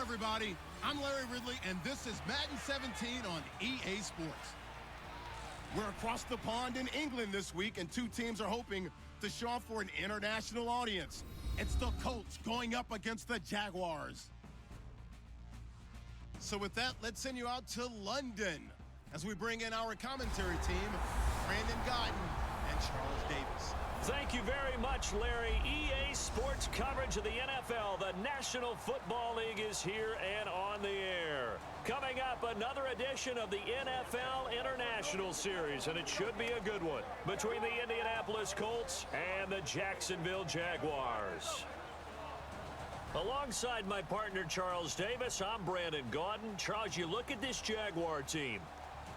everybody. I'm Larry Ridley, and this is Madden 17 on EA Sports. We're across the pond in England this week, and two teams are hoping to show off for an international audience. It's the Colts going up against the Jaguars. So with that, let's send you out to London as we bring in our commentary team, Brandon Gotton and Charles Davis. Thank you very much, Larry. EA Sports coverage of the NFL. The National Football League is here and on the air. Coming up, another edition of the NFL International Series, and it should be a good one, between the Indianapolis Colts and the Jacksonville Jaguars. Alongside my partner, Charles Davis, I'm Brandon Gotton. Charles, you look at this Jaguar team.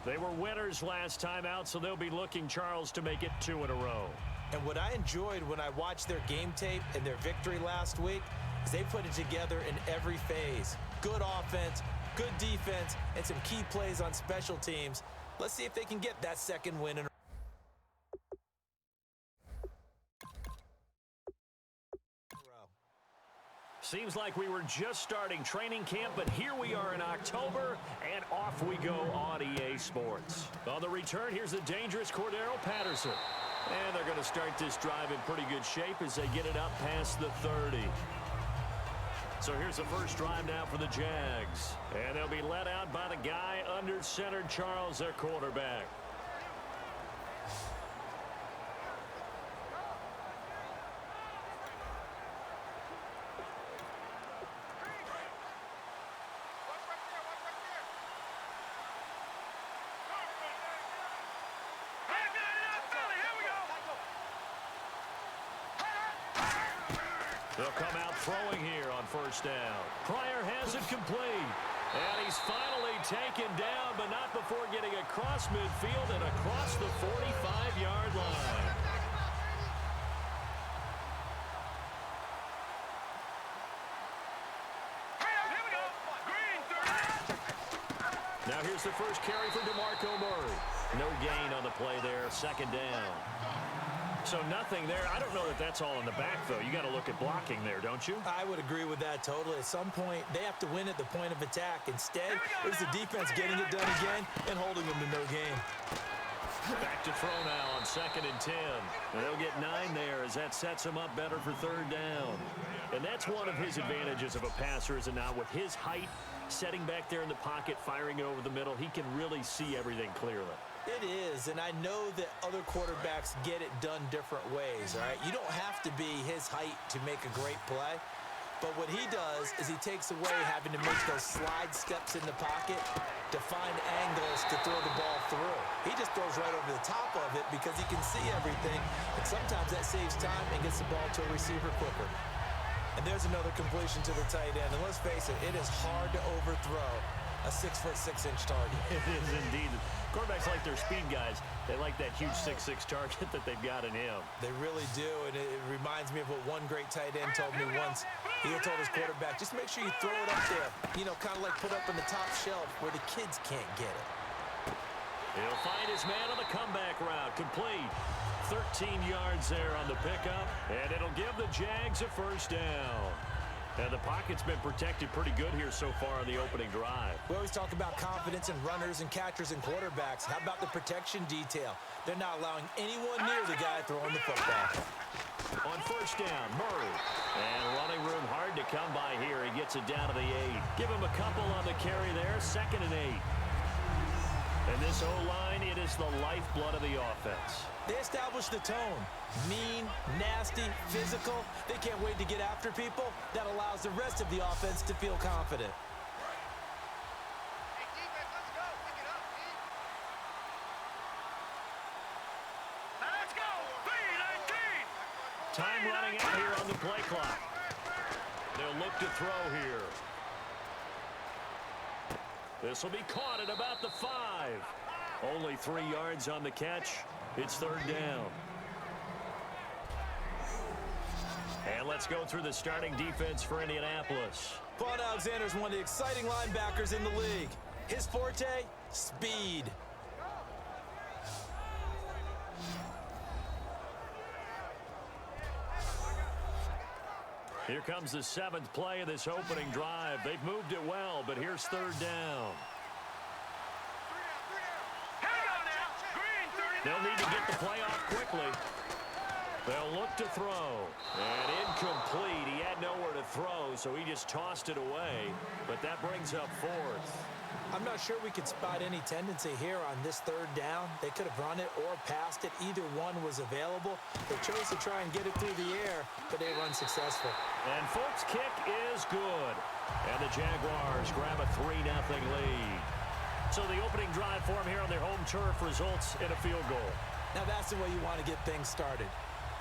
They were winners last time out, so they'll be looking, Charles, to make it 2 in a row. And what I enjoyed when I watched their game tape and their victory last week is they put it together in every phase. Good offense, good defense, and some key plays on special teams. Let's see if they can get that second win in a row. Seems like we were just starting training camp, but here we are in October, and off we go on EA Sports. On the return, here's the dangerous Cordero Patterson. And they're going to start this drive in pretty good shape as they get it up past the 30. So here's the first drive now for the Jags. And they'll be led out by the guy under center, Charles, their quarterback. They'll come out throwing here on first down. Pryor has it complete. And he's finally taken down, but not before getting across midfield and across the 45-yard line. Now here's the first carry for DeMarco Murray. No gain on the play there, second down. So nothing there. I don't know that that's all in the back, though. You got to look at blocking there, don't you? I would agree with that totally. At some point, they have to win at the point of attack. Instead, it was the defense getting it done again and holding them to no gain. Back to throw now on 2nd and 10. And they'll get 9 there as that sets him up better for 3rd down. And that's one of his advantages of a passer, is it not? With his height, setting back there in the pocket, firing it over the middle, he can really see everything clearly. It is, and I know that other quarterbacks get it done different ways, all right? You don't have to be his height to make a great play, but what he does is he takes away having to make those slide steps in the pocket to find angles to throw the ball through. He just throws right over the top of it because he can see everything, and sometimes that saves time and gets the ball to a receiver quicker. And there's another completion to the tight end, and let's face it, it is hard to overthrow a 6'6" target. It is indeed. Quarterbacks like their speed guys. They like that huge 6'6" target that they've got in him. They really do, and it reminds me of what one great tight end told me once. He had told his quarterback, just make sure you throw it up there. You know, kind of like put up on the top shelf where the kids can't get it. He'll find his man on the comeback route. Complete. 13 yards there on the pickup, and it'll give the Jags a first down. And the pocket's been protected pretty good here so far on the opening drive. We always talk about confidence in runners and catchers and quarterbacks. How about the protection detail? They're not allowing anyone near the guy throwing the football. On first down, Murray. And running room hard to come by here. He gets it down to the 8. Give him a couple on the carry there. 2nd and 8. And this O-line, it is the lifeblood of the offense. They established the tone. Mean, nasty, physical. They can't wait to get after people. That allows the rest of the offense to feel confident. Hey, defense, let's go. Pick it up, team. Let's go. B-19. Time running out here on the play clock. They'll look to throw here. This will be caught at about the 5. Only 3 yards on the catch. It's 3rd down. And let's go through the starting defense for Indianapolis. Vaughn Alexander is one of the exciting linebackers in the league. His forte, speed. Here comes the 7th play of this opening drive. They've moved it well, but here's 3rd down. They'll need to get the play off quickly. They'll look to throw. And incomplete. He had nowhere to throw, so he just tossed it away. But that brings up 4th. I'm not sure we could spot any tendency here on this 3rd down. They could have run it or passed it. Either one was available. They chose to try and get it through the air, but they were unsuccessful. And Folk's kick is good. And the Jaguars grab a 3-0 lead. So the opening drive for them here on their home turf results in a field goal. Now that's the way you want to get things started.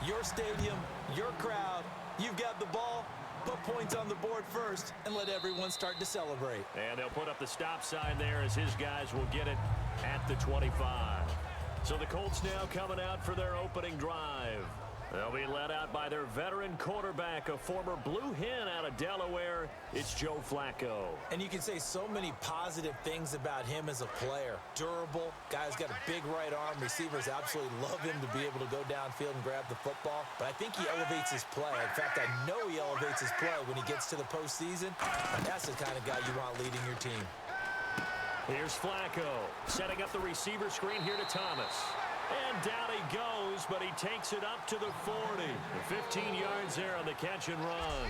Your stadium, your crowd, you've got the ball. Put points on the board first and let everyone start to celebrate. And they'll put up the stop sign there as his guys will get it at the 25. So the Colts now coming out for their opening drive. They'll be led out by their veteran quarterback, a former Blue Hen out of Delaware. It's Joe Flacco. And you can say so many positive things about him as a player. Durable, guy's got a big right arm. Receivers absolutely love him to be able to go downfield and grab the football. But I think he elevates his play. In fact, I know he elevates his play when he gets to the postseason. And that's the kind of guy you want leading your team. Here's Flacco setting up the receiver screen here to Thomas. And down he goes, but he takes it up to the 40. 15 yards there on the catch and run.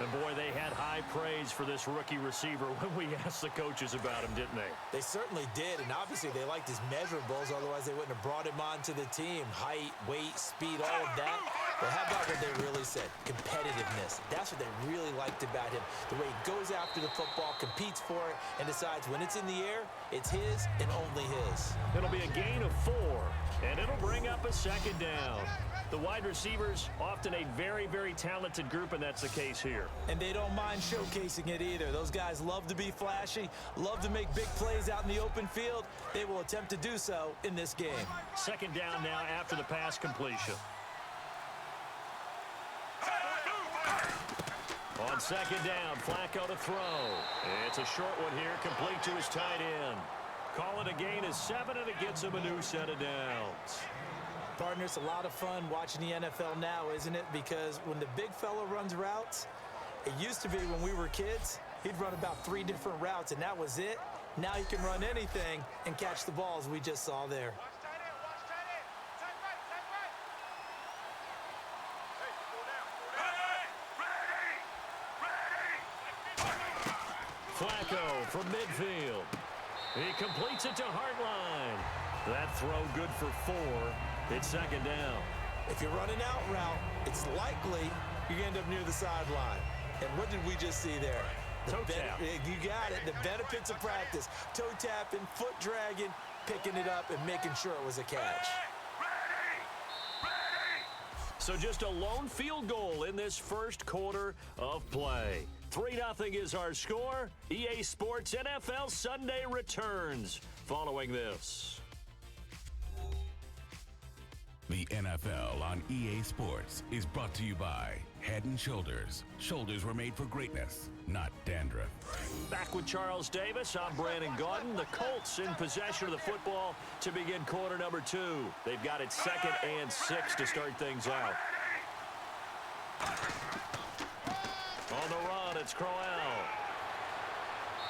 And, boy, they had high praise for this rookie receiver when we asked the coaches about him, didn't they? They certainly did, and obviously they liked his measurables. Otherwise, they wouldn't have brought him onto the team. Height, weight, speed, all of that. But how about what they really said? Competitiveness. That's what they really liked about him. The way he goes after the football, competes for it, and decides when it's in the air, it's his and only his. It'll be a gain of 4, and it'll bring up a 2nd down. The wide receivers, often a very, very talented group, and that's the case here. And they don't mind showcasing it either. Those guys love to be flashy, love to make big plays out in the open field. They will attempt to do so in this game. 2nd down now after the pass completion. On 2nd down, Flacco to throw. It's a short one here, complete to his tight end. Call it a gain of 7, and it gets him a new set of downs. Partner, it's a lot of fun watching the NFL now, isn't it? Because when the big fella runs routes, it used to be when we were kids, he'd run about 3 different routes, and that was it. Now he can run anything and catch the balls we just saw there. Flacco from midfield. He completes it to Hartline. That throw good for 4. It's 2nd down. If you're running out route, it's likely you end up near the sideline. And what did we just see there? Toe tap. You got it. The benefits of practice. Toe tapping, foot dragging, picking it up, and making sure it was a catch. So just a lone field goal in this first quarter of play. 3-0 is our score. EA Sports NFL Sunday returns following this. The NFL on EA Sports is brought to you by Head & Shoulders. Shoulders were made for greatness, not dandruff. Back with Charles Davis, I'm Brandon Gaudin. The Colts in possession of the football to begin quarter number 2. They've got it 2nd and 6 to start things out. On the run, it's Crowell.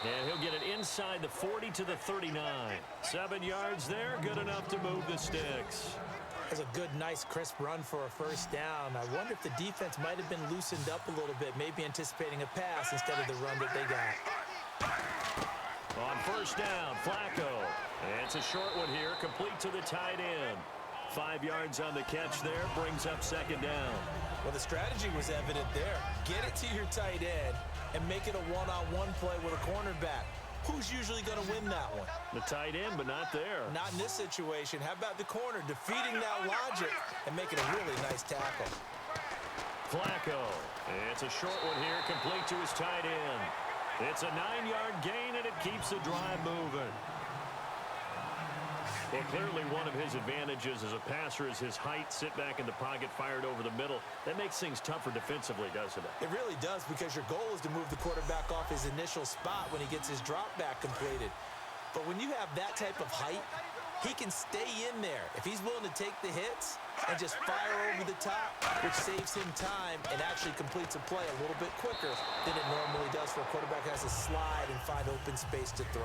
And he'll get it inside the 40 to the 39. 7 yards there, good enough to move the sticks. That's a good, nice, crisp run for a first down. I wonder if the defense might have been loosened up a little bit, maybe anticipating a pass instead of the run that they got. On first down, Flacco. And it's a short one here, complete to the tight end. 5 yards on the catch there, brings up 2nd down. Well, the strategy was evident there. Get it to your tight end and make it a one-on-one play with a cornerback. Who's usually going to win that one? The tight end, but not there. Not in this situation. How about the corner defeating that logic and making a really nice tackle? Flacco. It's a short one here, complete to his tight end. It's a 9-yard gain, and it keeps the drive moving. Well, clearly one of his advantages as a passer is his height, sit back in the pocket, fired over the middle. That makes things tougher defensively, doesn't it? It really does, because your goal is to move the quarterback off his initial spot when he gets his drop back completed. But when you have that type of height, he can stay in there. If he's willing to take the hits and just fire over the top, which saves him time and actually completes a play a little bit quicker than it normally does for a quarterback who has to slide and find open space to throw.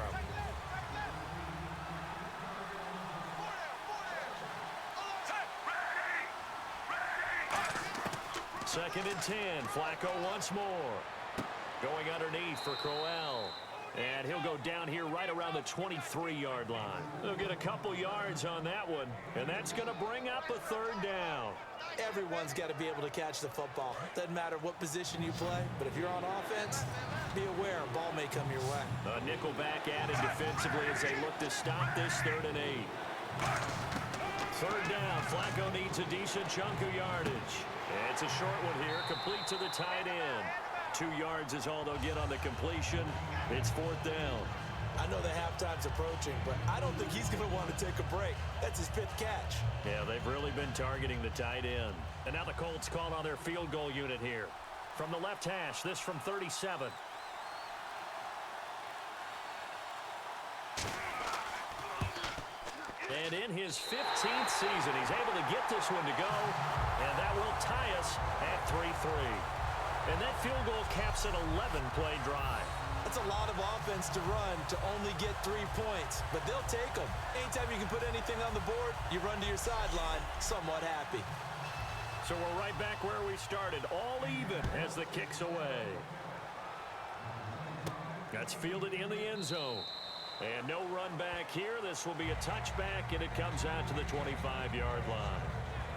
Second and 10. Flacco once more. Going underneath for Crowell. And he'll go down here right around the 23-yard line. They'll get a couple yards on that one, and that's going to bring up a third down. Everyone's got to be able to catch the football. Doesn't matter what position you play, but if you're on offense, be aware a ball may come your way. A nickel back added defensively as they look to stop this 3rd and 8. Third down. Flacco needs a decent chunk of yardage. It's a short one here, complete to the tight end. 2 yards is all they'll get on the completion. It's 4th down. I know the halftime's approaching, but I don't think he's going to want to take a break. That's his 5th catch. Yeah, they've really been targeting the tight end. And now the Colts called on their field goal unit here. From the left hash, this from 37. And in his 15th season, he's able to get this one to go. And that will tie us at 3-3. And that field goal caps an 11-play drive. That's a lot of offense to run to only get 3 points, but they'll take them. Anytime you can put anything on the board, you run to your sideline somewhat happy. So we're right back where we started, all even as the kick's away. That's fielded in the end zone. And no run back here. This will be a touchback, and it comes out to the 25-yard line.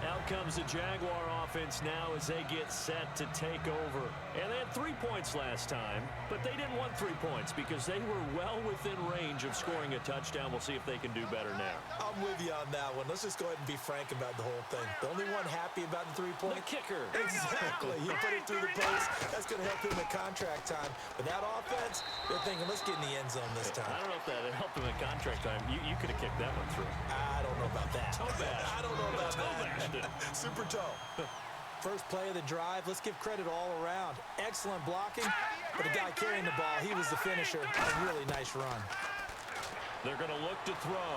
Out comes the Jaguar offense now as they get set to take over. And they had 3 points last time, but they didn't want 3 points because they were well within range of scoring a touchdown. We'll see if they can do better now. I'm with you on that one. Let's just go ahead and be frank about the whole thing. The only one happy about the 3-point? The kicker. Exactly. He put it through the post. That's going to help him at contract time. But that offense, they're thinking, let's get in the end zone this time. I don't know if that helped him at contract time. You could have kicked that one through. I don't know about that. Toe bash. I don't know about that. Super toe. First play of the drive. Let's give credit all around. Excellent blocking, but the guy carrying the ball, he was the finisher. A really nice run. They're going to look to throw.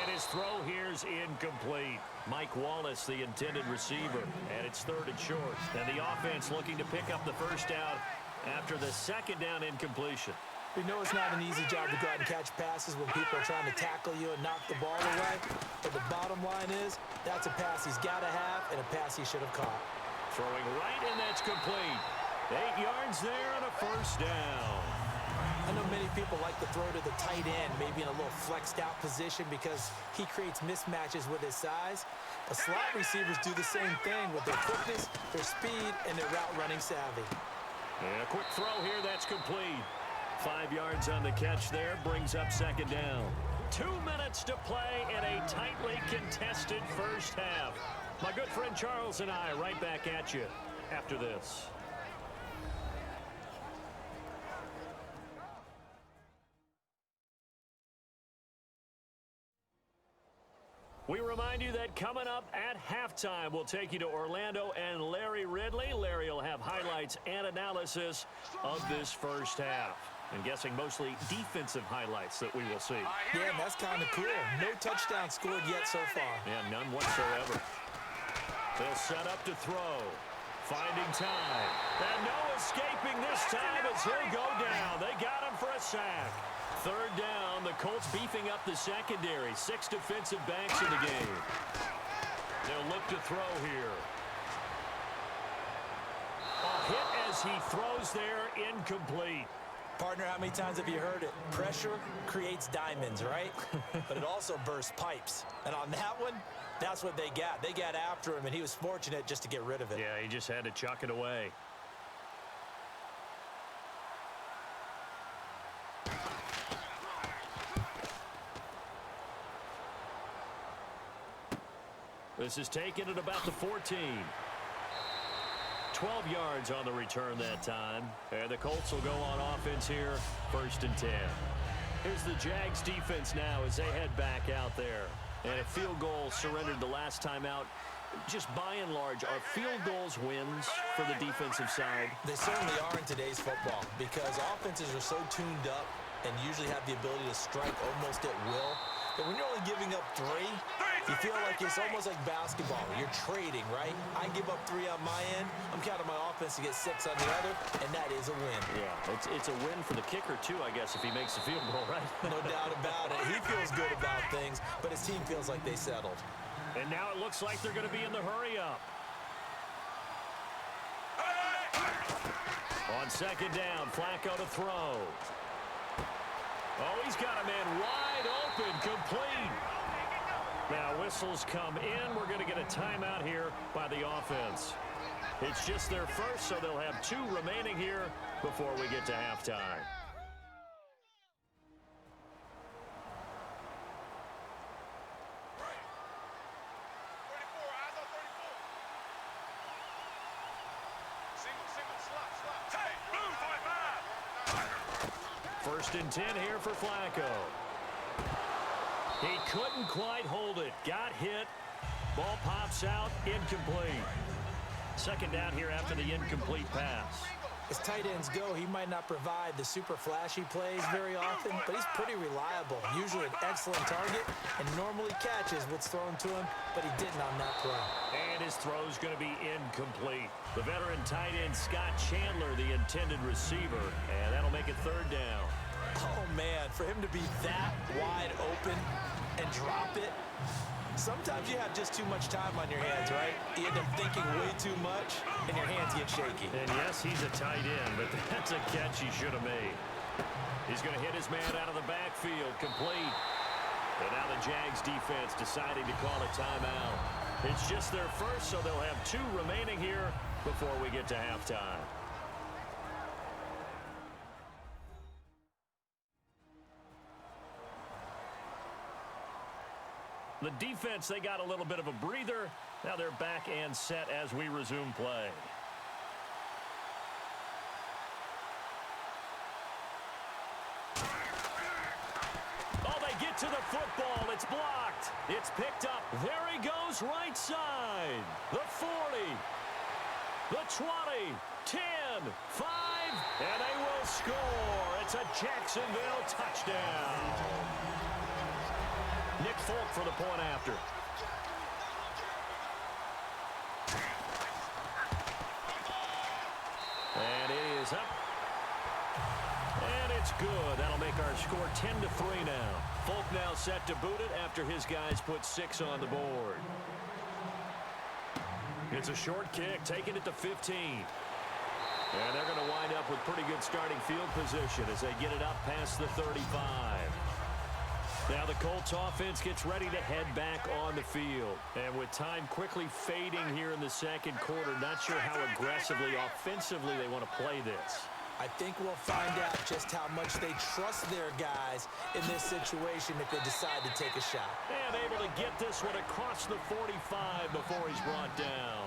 And his throw here's incomplete. Mike Wallace, the intended receiver, and it's 3rd and short. And the offense looking to pick up the first down after the 2nd down incompletion. We know it's not an easy job to go out and catch passes when people are trying to tackle you and knock the ball away. But the bottom line is, that's a pass he's got to have and a pass he should have caught. Throwing right, and that's complete. 8 yards there on a first down. I know many people like to throw to the tight end, maybe in a little flexed out position because he creates mismatches with his size. But slot receivers do the same thing with their quickness, their speed, and their route running savvy. And a quick throw here, that's complete. 5 yards on the catch there, brings up 2nd down. 2 minutes to play in a tightly contested first half. My good friend Charles and I right back at you after this. We remind you that coming up at halftime, we'll take you to Orlando and Larry Ridley. Larry will have highlights and analysis of this first half. I'm guessing mostly defensive highlights that we will see. Yeah, that's kind of cool. No touchdown scored yet so far. Yeah, none whatsoever. They'll set up to throw. Finding time. And no escaping this time as he'll go down. They got him for a sack. 3rd down, the Colts beefing up the secondary. 6 defensive backs in the game. They'll look to throw here. A hit as he throws there, incomplete. Partner, how many times have you heard it? Pressure creates diamonds, right? But it also bursts pipes. And on that one, that's what they got. They got after him, and he was fortunate just to get rid of it. Yeah, he just had to chuck it away. This is taken at about the 14. 12 yards on the return that time. And the Colts will go on offense here, 1st and 10. Here's the Jags defense now as they head back out there. And a field goal surrendered the last time out. Just by and large, are field goals wins for the defensive side? They certainly are in today's football because offenses are so tuned up and usually have the ability to strike almost at will But when you're only giving up 3, you feel like it's almost like basketball. You're trading, right? I give up 3 on my end. I'm counting my offense to get 6 on the other, and that is a win. Yeah, it's a win for the kicker, too, I guess, if he makes the field goal, right? No doubt about it. He feels good about things, but his team feels like they settled. And now it looks like they're going to be in the hurry-up. On second down, Flacco to throw. Oh, he's got a man wide open, complete. Now whistles come in. We're going to get a timeout here by the offense. It's just their first, so they'll have 2 remaining here before we get to halftime. First and 10 here for Flacco. He couldn't quite hold it. Got hit. Ball pops out. Incomplete. Second down here after the incomplete pass. As tight ends go, he might not provide the super flashy plays very often, but he's pretty reliable. Usually an excellent target and normally catches what's thrown to him, but he didn't on that play. And his throw's going to be incomplete. The veteran tight end Scott Chandler, the intended receiver, and that'll make it third down. Oh, man, for him to be that wide open and drop it, sometimes you have just too much time on your hands, right? You end up thinking way too much, and your hands get shaky. And yes, he's a tight end, but that's a catch he should have made. He's going to hit his man out of the backfield, complete. And now the JAX defense deciding to call a timeout. It's just their first, so they'll have 2 remaining here before we get to halftime. The defense, they got a little bit of a breather. Now they're back and set as we resume play. Oh, they get to the football. It's blocked. It's picked up. There he goes, right side. The 40, the 20, 10, 5, and they will score. It's a Jacksonville touchdown. Nick Folk for the point after. And it is up. And it's good. That'll make our score 10-3 now. Folk now set to boot it after his guys put 6 on the board. It's a short kick, taking it to 15. And they're going to wind up with pretty good starting field position as they get it up past the 35. Now the Colts offense gets ready to head back on the field. And with time quickly fading here in the second quarter, not sure how aggressively, offensively they want to play this. I think we'll find out just how much they trust their guys in this situation if they decide to take a shot. And able to get this one across the 45 before he's brought down.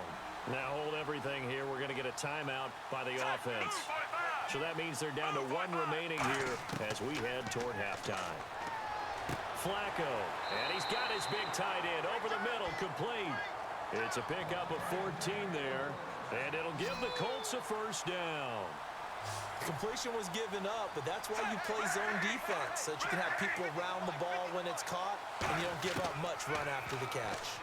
Now hold everything here. We're going to get a timeout by the offense. So that means they're down to 1 remaining here as we head toward halftime. Flacco, and he's got his big tight end over the middle, complete. It's a pickup of 14 there, and it'll give the Colts a first down. Completion was given up, but that's why you play zone defense, so that you can have people around the ball when it's caught, and you don't give up much run after the catch.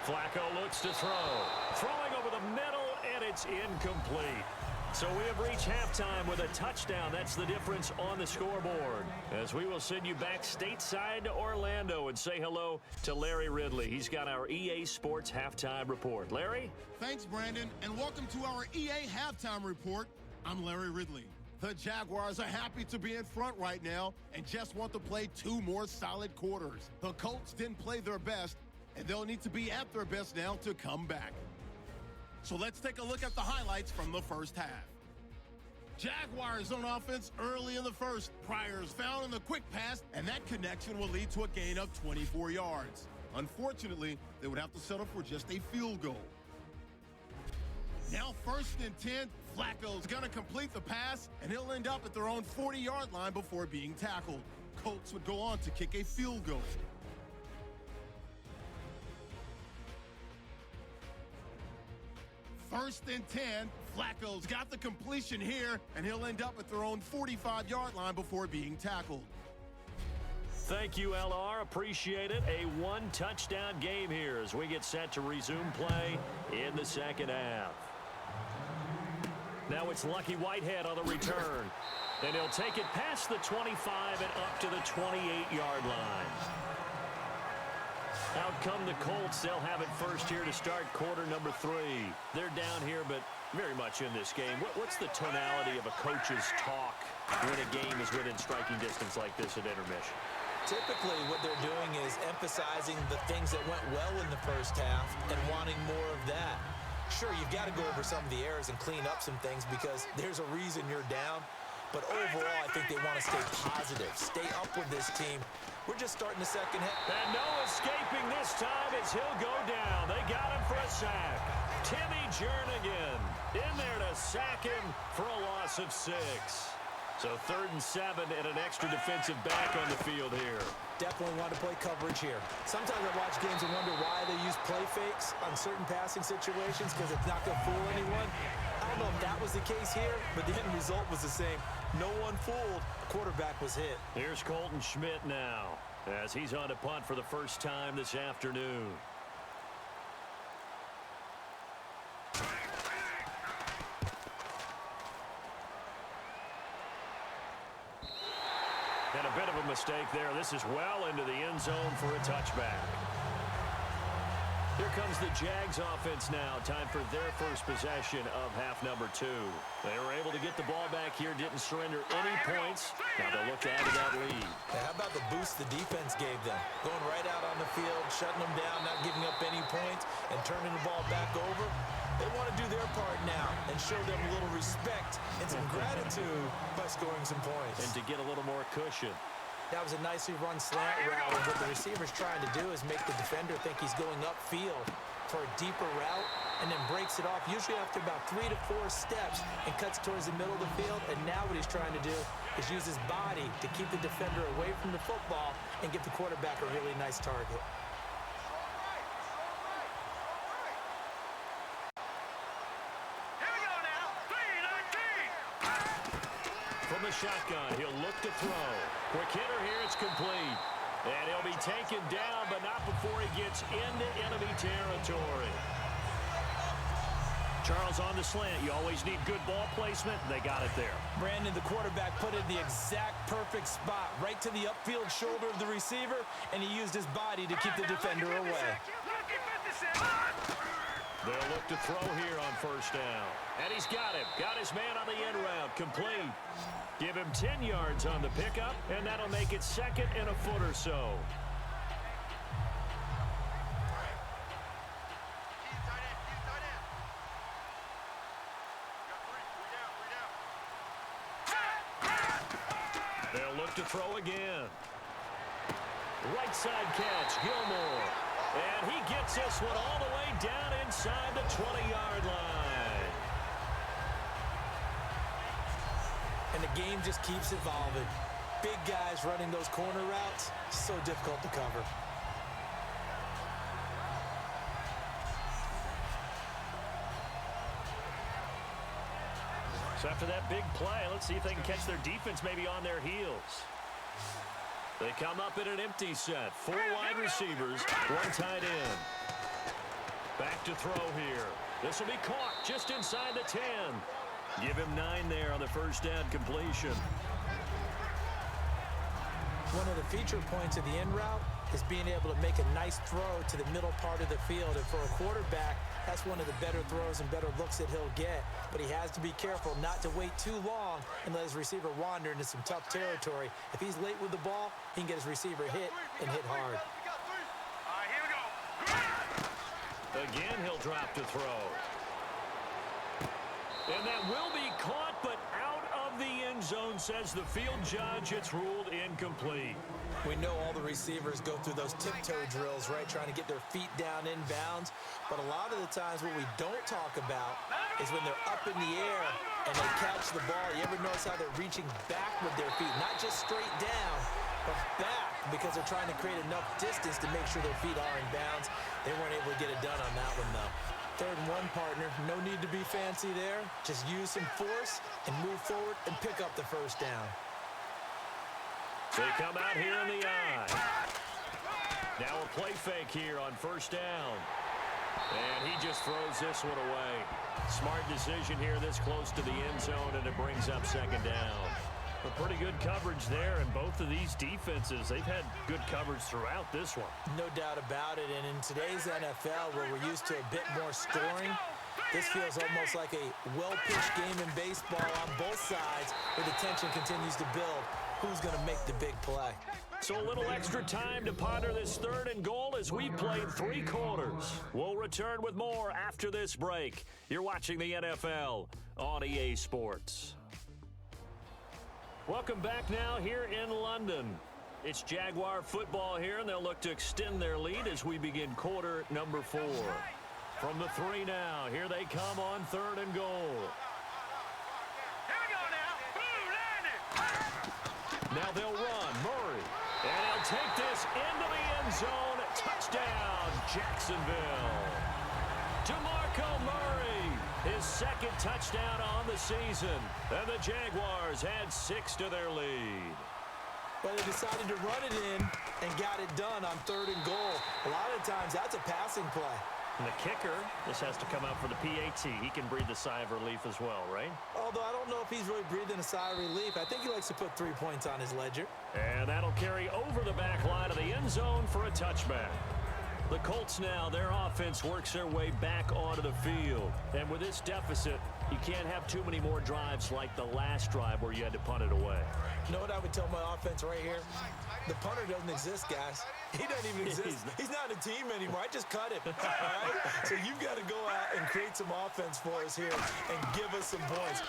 Flacco looks to throw. Throwing over the middle, and it's incomplete. So we have reached halftime with a touchdown. That's the difference on the scoreboard. As we will send you back stateside to Orlando and say hello to Larry Ridley. He's got our EA Sports halftime report. Larry? Thanks, Brandon, and welcome to our EA halftime report. I'm Larry Ridley. The Jaguars are happy to be in front right now and just want to play 2 more solid quarters. The Colts didn't play their best, and they'll need to be at their best now to come back. So let's take a look at the highlights from the first half. Jaguars on offense early in the first. Pryor's found in the quick pass, and that connection will lead to a gain of 24 yards. Unfortunately, they would have to settle for just a field goal. Now 1st and 10, Flacco's going to complete the pass, and he'll end up at their own 40-yard line before being tackled. Colts would go on to kick a field goal. 1st and 10, Flacco's got the completion here, and he'll end up at their own 45-yard line before being tackled. Thank you, LR. Appreciate it. A one-touchdown game here as we get set to resume play in the second half. Now it's Lucky Whitehead on the return. And he'll take it past the 25 and up to the 28-yard line. Out come the Colts. They'll have it first here to start quarter number 3. They're down here, but very much in this game. What's the tonality of a coach's talk when a game is within striking distance like this at intermission? Typically, what they're doing is emphasizing the things that went well in the first half and wanting more of that. Sure, you've got to go over some of the errors and clean up some things because there's a reason you're down. But overall, I think they want to stay positive, stay up with this team. We're just starting the second half. And no escaping this time as he'll go down. They got him for a sack. Timmy Jernigan in there to sack him for a loss of 6. So 3rd and 7 and an extra defensive back on the field here. Definitely want to play coverage here. Sometimes I watch games and wonder why they use play fakes on certain passing situations because it's not going to fool anyone. I don't know if that was the case here, but the end result was the same. No one fooled. The quarterback was hit. Here's Colton Schmidt now as he's on to punt for the first time this afternoon. And a bit of a mistake there. This is well into the end zone for a touchback. Here comes the JAX offense now. Time for their first possession of half number 2. They were able to get the ball back here, didn't surrender any points. Now they'll look to add to that lead. Now, how about the boost the defense gave them? Going right out on the field, shutting them down, not giving up any points, and turning the ball back over. They want to do their part now and show them a little respect and some gratitude by scoring some points. And to get a little more cushion. That was a nicely run slant route, and what the receiver's trying to do is make the defender think he's going upfield for a deeper route and then breaks it off, usually after about 3 to 4 steps, and cuts towards the middle of the field. And now what he's trying to do is use his body to keep the defender away from the football and give the quarterback a really nice target. From the shotgun, he'll look to throw. Quick hitter here, it's complete. And he'll be taken down, but not before he gets into enemy territory. Charles on the slant. You always need good ball placement. They got it there. Brandon, the quarterback, put it in the exact perfect spot, right to the upfield shoulder of the receiver, and he used his body to keep the defender away. They'll look to throw here on first down. And he's got him. Got his man on the end route. Complete. Give him 10 yards on the pickup, and that'll make it 2nd and a foot or so. They'll look to throw again. Right side catch, Gilmore. And he gets this one all the way down inside the 20-yard line. And the game just keeps evolving. Big guys running those corner routes, so difficult to cover. So after that big play, let's see if they can catch their defense maybe on their heels. They come up in an empty set. 4 wide receivers, 1 tight end. Back to throw here. This will be caught just inside the 10. Give him 9 there on the first down completion. One of the feature points of the end route is being able to make a nice throw to the middle part of the field. And for a quarterback, that's one of the better throws and better looks that he'll get. But he has to be careful not to wait too long and let his receiver wander into some tough territory. If he's late with the ball, he can get his receiver hit and hit hard. Again, he'll drop to throw. And that will be caught, but out of the end zone, says the field judge. It's ruled incomplete. We know all the receivers go through those tiptoe drills, right, trying to get their feet down inbounds. But a lot of the times what we don't talk about is when they're up in the air and they catch the ball. You ever notice how they're reaching back with their feet, not just straight down, but back, because they're trying to create enough distance to make sure their feet are in bounds. They weren't able to get it done on that one, though. 3rd and 1, partner. No need to be fancy there. Just use some force and move forward and pick up the first down. They come out here in the eye. Now a play fake here on first down. And he just throws this one away. Smart decision here this close to the end zone, and it brings up second down. A pretty good coverage there, and both of these defenses, they've had good coverage throughout this one. No doubt about it, and in today's NFL, where we're used to a bit more scoring, this feels almost like a well-pitched game in baseball on both sides, where the tension continues to build. Who's going to make the big play? So a little extra time to ponder this 3rd and goal as we played 3 quarters. We'll return with more after this break. You're watching the NFL on EA Sports. Welcome back now here in London. It's Jaguar football here, and they'll look to extend their lead as we begin quarter number 4. From the 3 now, here they come on 3rd and goal. Here we go now. Blue, Now they'll run, Murray, and he'll take this into the end zone. Touchdown, Jacksonville. DeMarco Murray, his 2nd touchdown on the season, and the Jaguars add 6 to their lead. But they decided to run it in and got it done on 3rd and goal. A lot of times, that's a passing play. And the kicker, this has to come out for the PAT. He can breathe a sigh of relief as well, right? Although I don't know if he's really breathing a sigh of relief. I think he likes to put 3 points on his ledger. And that'll carry over the back line of the end zone for a touchback. The Colts now, their offense works their way back onto the field. And with this deficit, you can't have too many more drives like the last drive where you had to punt it away. You know what I would tell my offense right here? The punter doesn't exist, guys. He doesn't even exist. He's not a team anymore. I just cut him. All right? So you've got to go out and create some offense for us here and give us some points.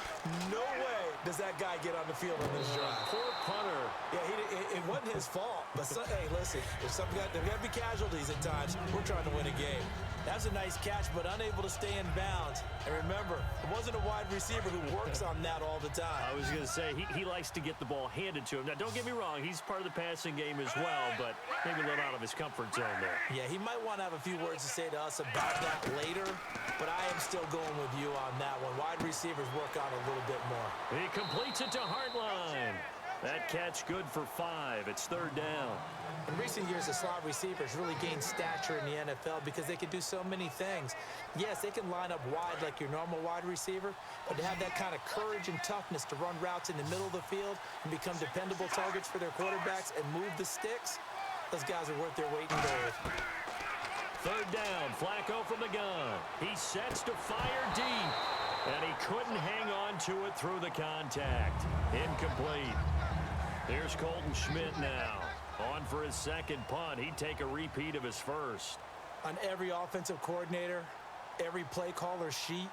No way does that guy get on the field on this drive. Poor punter. Yeah, it wasn't his fault. But, hey, listen, there's got to be casualties at times. We're trying to win a game. That's a nice catch, but unable to stay in bounds. And remember, it wasn't a wide receiver who works on that all the time. I was going to say, he likes to get the ball handed to him. Now, don't get me wrong, he's part of the passing game as well, but maybe a little out of his comfort zone there. Yeah, he might want to have a few words to say to us about that later, but I am still going with you on that one. Wide receivers work on a little bit more. He completes it to Hartline. That catch good for 5. It's 3rd down. In recent years, the slot receivers really gained stature in the NFL because they can do so many things. Yes, they can line up wide like your normal wide receiver, but to have that kind of courage and toughness to run routes in the middle of the field and become dependable targets for their quarterbacks and move the sticks, those guys are worth their weight in gold. 3rd down, Flacco from the gun. He sets to fire deep, and he couldn't hang on to it through the contact. Incomplete. Here's Colton Schmidt now. On for his 2nd punt. He'd take a repeat of his 1st. On every offensive coordinator, every play caller sheet,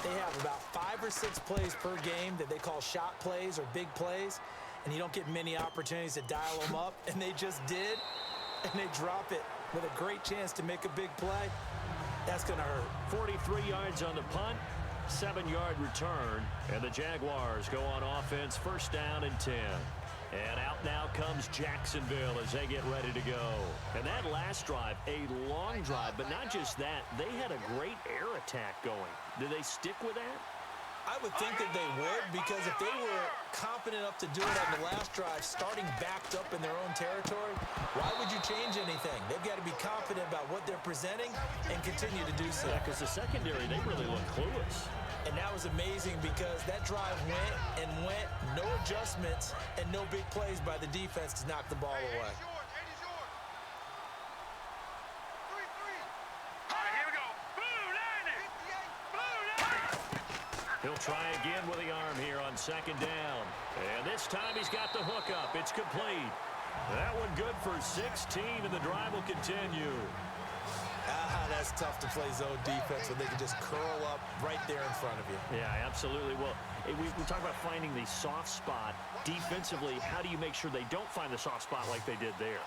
they have about 5 or 6 plays per game that they call shot plays or big plays, and you don't get many opportunities to dial them up, and they just did, and they drop it with a great chance to make a big play. That's going to hurt. 43 yards on the punt, 7-yard return, and the Jaguars go on offense, 1st down and 10. And out now comes Jacksonville as they get ready to go. And that last drive, a long drive, but not just that. They had a great air attack going. Did they stick with that? I would think that they would, because if they were confident enough to do it on the last drive, starting backed up in their own territory, why would you change anything? They've got to be confident about what they're presenting and continue to do so. Yeah, because the secondary, they really look clueless. And that was amazing because that drive went and went, no adjustments, and no big plays by the defense to knock the ball away. He'll try again with the arm here on 2nd down. And this time he's got the hook up. It's complete. That one good for 16, and the drive will continue. That's tough to play zone defense when they can just curl up right there in front of you. Yeah, absolutely. Well, we talk about finding the soft spot defensively. How do you make sure they don't find the soft spot like they did there?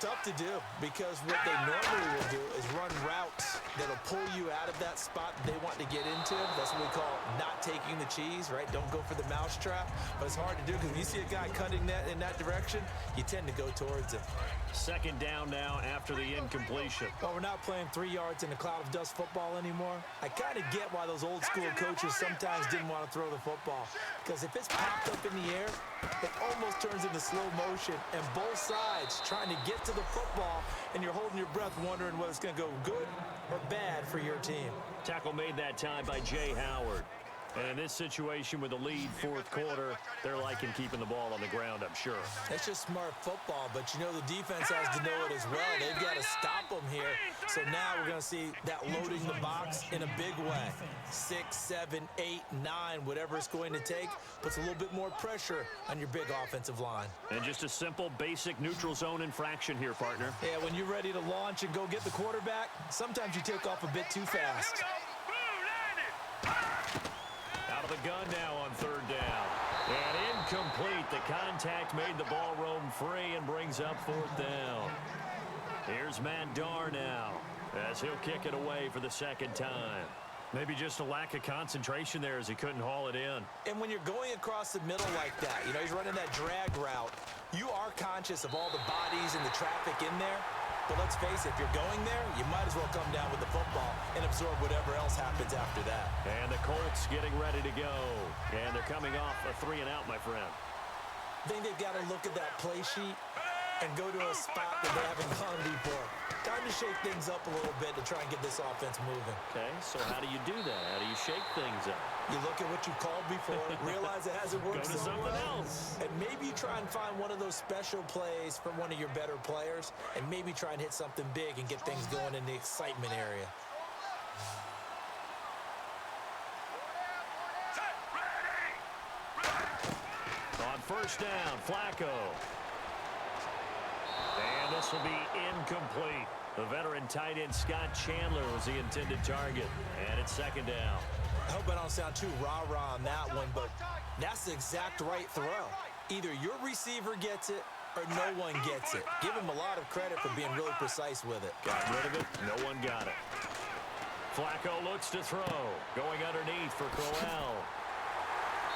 tough to do because what they normally will do is run routes that'll pull you out of that spot that they want to get into. That's what we call not taking the cheese, right? Don't go for the mousetrap. But it's hard to do because when you see a guy cutting that in that direction, you tend to go towards him. Second down now after the incompletion. Well, we're not playing 3 yards in a cloud of dust football anymore. I kind of get why those old school coaches sometimes didn't want to throw the football. Because if it's popped up in the air, it almost turns into slow motion. And both sides trying to get to the football, and you're holding your breath wondering whether it's going to go good or bad for your team. Tackle made that time by Jay Howard. And in this situation with the lead fourth quarter, they're liking keeping the ball on the ground, I'm sure. That's just smart football, but you know the defense has to know it as well. They've got to stop them here. So now we're going to see that loading the box in a big way. 6, 7, 8, 9, whatever it's going to take, puts a little bit more pressure on your big offensive line. And just a simple, basic neutral zone infraction here, partner. Yeah, when you're ready to launch and go get the quarterback, sometimes you take off a bit too fast. Out of the gun now on third down. And incomplete. The contact made the ball roam free and brings up fourth down. Here's Matt Darr now as he'll kick it away for the second time. Maybe just a lack of concentration there as he couldn't haul it in. And when you're going across the middle like that, you know, he's running that drag route, you are conscious of all the bodies and the traffic in there. But let's face it, if you're going there, you might as well come down with the football and absorb whatever else happens after that. And the Colts getting ready to go. And they're coming off a 3-and-out, my friend. I think they've got to look at that play sheet and go to a spot that they haven't gone before. Time to shake things up a little bit to try and get this offense moving. Okay, so how do you do that? How do you shake things up? You look at what you called before, realize it hasn't worked Go to so something well, else. and maybe you try and find one of those special plays from one of your better players, and maybe try and hit something big and get things going in the excitement area. On first down, Flacco. And this will be incomplete. The veteran tight end Scott Chandler was the intended target. And it's second down. I hope I don't sound too rah-rah on that one, but that's the exact right throw. Either your receiver gets it or no one gets it. Give him a lot of credit for being really precise with it. Got rid of it. No one got it. Flacco looks to throw. Going underneath for Crowell.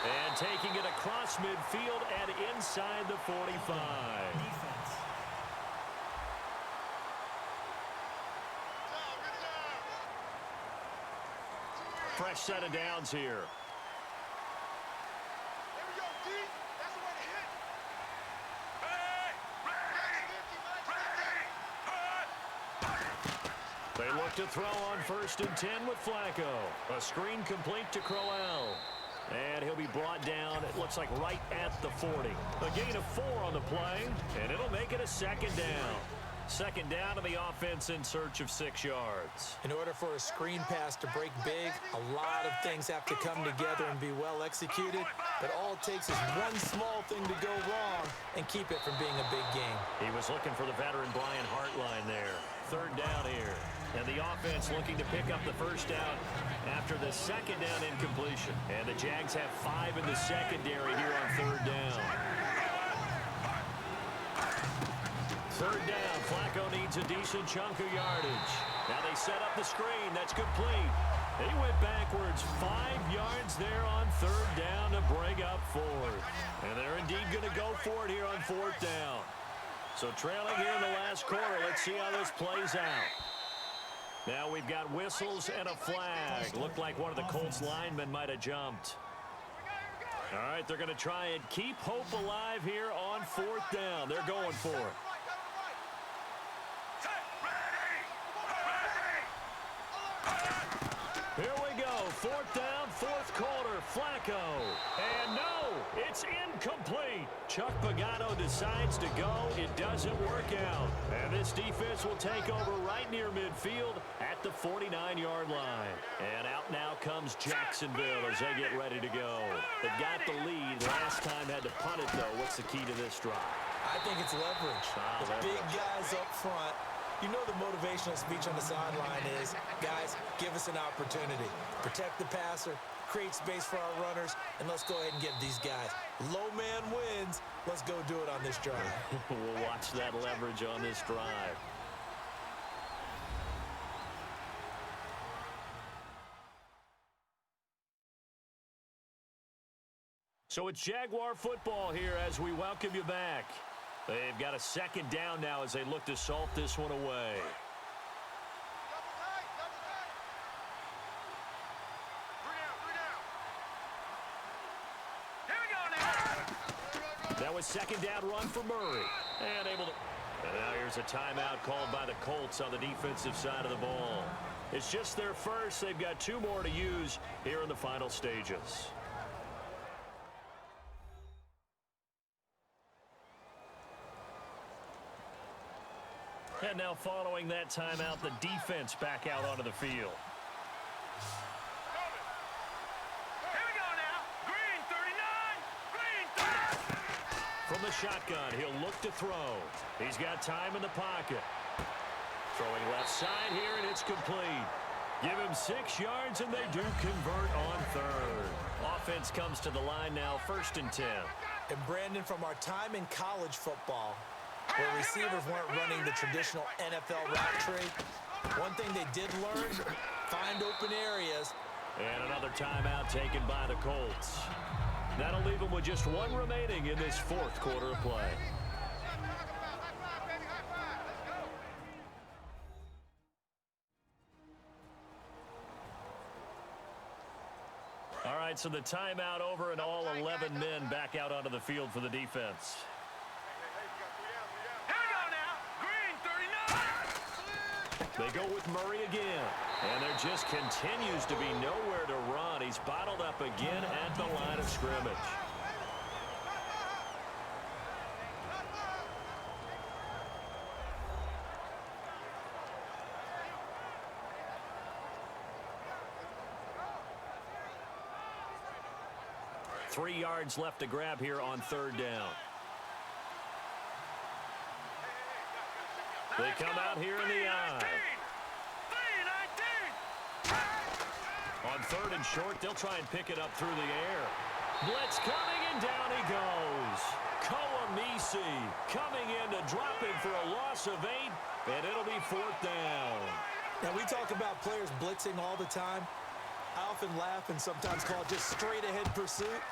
And taking it across midfield and inside the 45. Fresh set of downs here. They look to throw on 1st and 10 with Flacco. A screen complete to Crowell. And he'll be brought down, it looks like right at the 40. A gain of 4 on the play, and it'll make it a second down. Second down to the offense in search of 6 yards. In order for a screen pass to break big, a lot of things have to come together and be well executed. But all it takes is one small thing to go wrong and keep it from being a big game. He was looking for the veteran Brian Hartline there. Third down here. And the offense looking to pick up the first down after the second down incompletion. And the Jags have 5 in the secondary here on third down. Third down, Flacco needs a decent chunk of yardage. Now they set up the screen, that's complete. He went backwards 5 yards there on third down to bring up fourth. And they're indeed going to go for it here on fourth down. So trailing here in the last quarter, let's see how this plays out. Now we've got whistles and a flag. Looked like one of the Colts linemen might have jumped. All right, they're going to try and keep hope alive here on fourth down. They're going for it. Here we go, fourth down, fourth quarter, Flacco. And no, it's incomplete. Chuck Pagano decides to go. It doesn't work out. And this defense will take over right near midfield at the 49-yard line. And out now comes Jacksonville as they get ready to go. They got the lead. Last time had to punt it, though. What's the key to this drive? I think it's leverage. The big guys up front. You know the motivational speech on the sideline is, guys, give us an opportunity. Protect the passer, create space for our runners, and let's go ahead and give these guys. Low man wins. Let's go do it on this drive. We'll watch that leverage on this drive. So it's Jaguar football here as we welcome you back. They've got a second down now as they look to salt this one away. That was second down run for Murray. And able to... And now here's a timeout called by the Colts on the defensive side of the ball. It's just their first. They've got 2 more to use here in the final stages. And now following that timeout, the defense back out onto the field. From the shotgun, he'll look to throw. He's got time in the pocket. Throwing left side here, and it's complete. Give him 6 yards, and they do convert on third. Offense comes to the line now, 1st and 10. And Brandon, from our time in college football, where receivers weren't running the traditional NFL route tree, one thing they did learn, find open areas. And another timeout taken by the Colts. That'll leave them with just 1 remaining in this 4th quarter of play. All right, so the timeout over and all 11 men back out onto the field for the defense. They go with Murray again. And there just continues to be nowhere to run. He's bottled up again at the line of scrimmage. Three yards left to grab here on 3rd down. They come out here in the eye. On 3rd and short, they'll try and pick it up through the air. Blitz coming, and down he goes. Koamisi coming in to drop him for a loss of 8, and it'll be 4th down. Now, we talk about players blitzing all the time. I often laugh and sometimes call it just straight-ahead pursuit.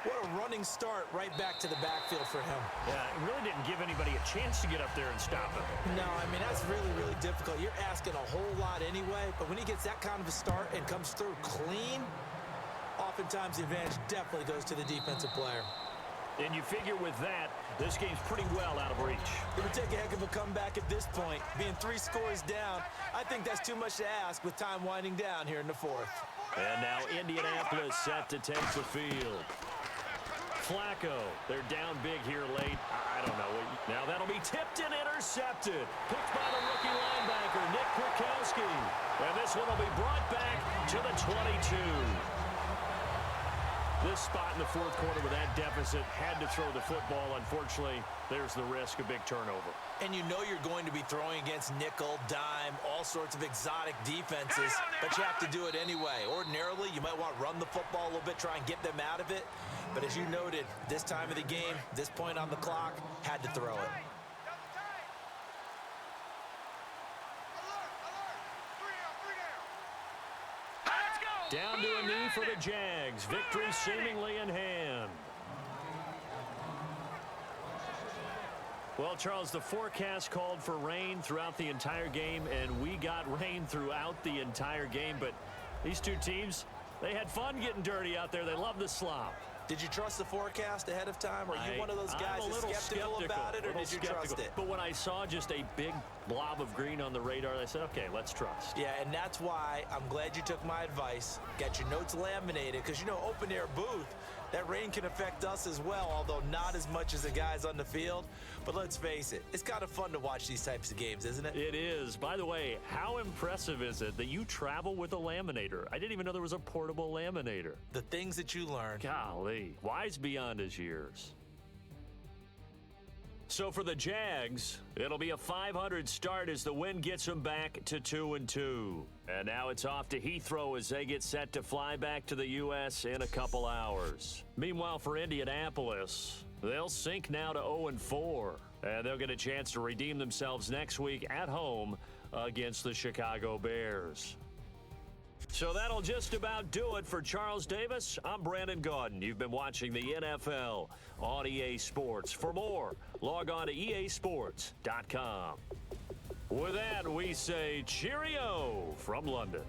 What a running start right back to the backfield for him. Yeah, it really didn't give anybody a chance to get up there and stop him. No, I mean, that's really, really difficult. You're asking a whole lot anyway, but when he gets that kind of a start and comes through clean, oftentimes the advantage definitely goes to the defensive player. And you figure with that, this game's pretty well out of reach. It would take a heck of a comeback at this point. Being 3 scores down, I think that's too much to ask with time winding down here in the 4th. And now Indianapolis set to take the field. Flacco, they're down big here late. I don't know. Now that'll be tipped and intercepted. Picked by the rookie linebacker, Nick Kwiatkowski. And this one will be brought back to the 22. This spot in the 4th quarter with that deficit, had to throw the football. Unfortunately, there's the risk of big turnover. And you know you're going to be throwing against nickel, dime, all sorts of exotic defenses, but you have to do it anyway. Ordinarily, you might want to run the football a little bit, try and get them out of it. But as you noted, this time of the game, this point on the clock, had to throw it. Down to a knee for the Jags. Victory seemingly in hand. Well, Charles, the forecast called for rain throughout the entire game, and we got rain throughout the entire game. But these two teams, they had fun getting dirty out there. They love the slop. Did you trust the forecast ahead of time? Are you one of those guys that's skeptical about it, or did you trust it? But when I saw just a big blob of green on the radar, I said, okay, let's trust. Yeah, and that's why I'm glad you took my advice. Got your notes laminated, because, you know, open-air booth, that rain can affect us as well, although not as much as the guys on the field. But let's face it, it's kind of fun to watch these types of games, isn't it? It is. By the way, how impressive is it that you travel with a laminator? I didn't even know there was a portable laminator. The things that you learn. Golly, wise beyond his years. So for the Jags, it'll be a .500 start as the win gets them back to 2-2. And now it's off to Heathrow as they get set to fly back to the U.S. in a couple hours. Meanwhile, for Indianapolis, they'll sink now to 0-4. And they'll get a chance to redeem themselves next week at home against the Chicago Bears. So that'll just about do it for Charles Davis. I'm Brandon Gaudin. You've been watching the NFL on EA Sports. For more, log on to easports.com. With that, we say cheerio from London.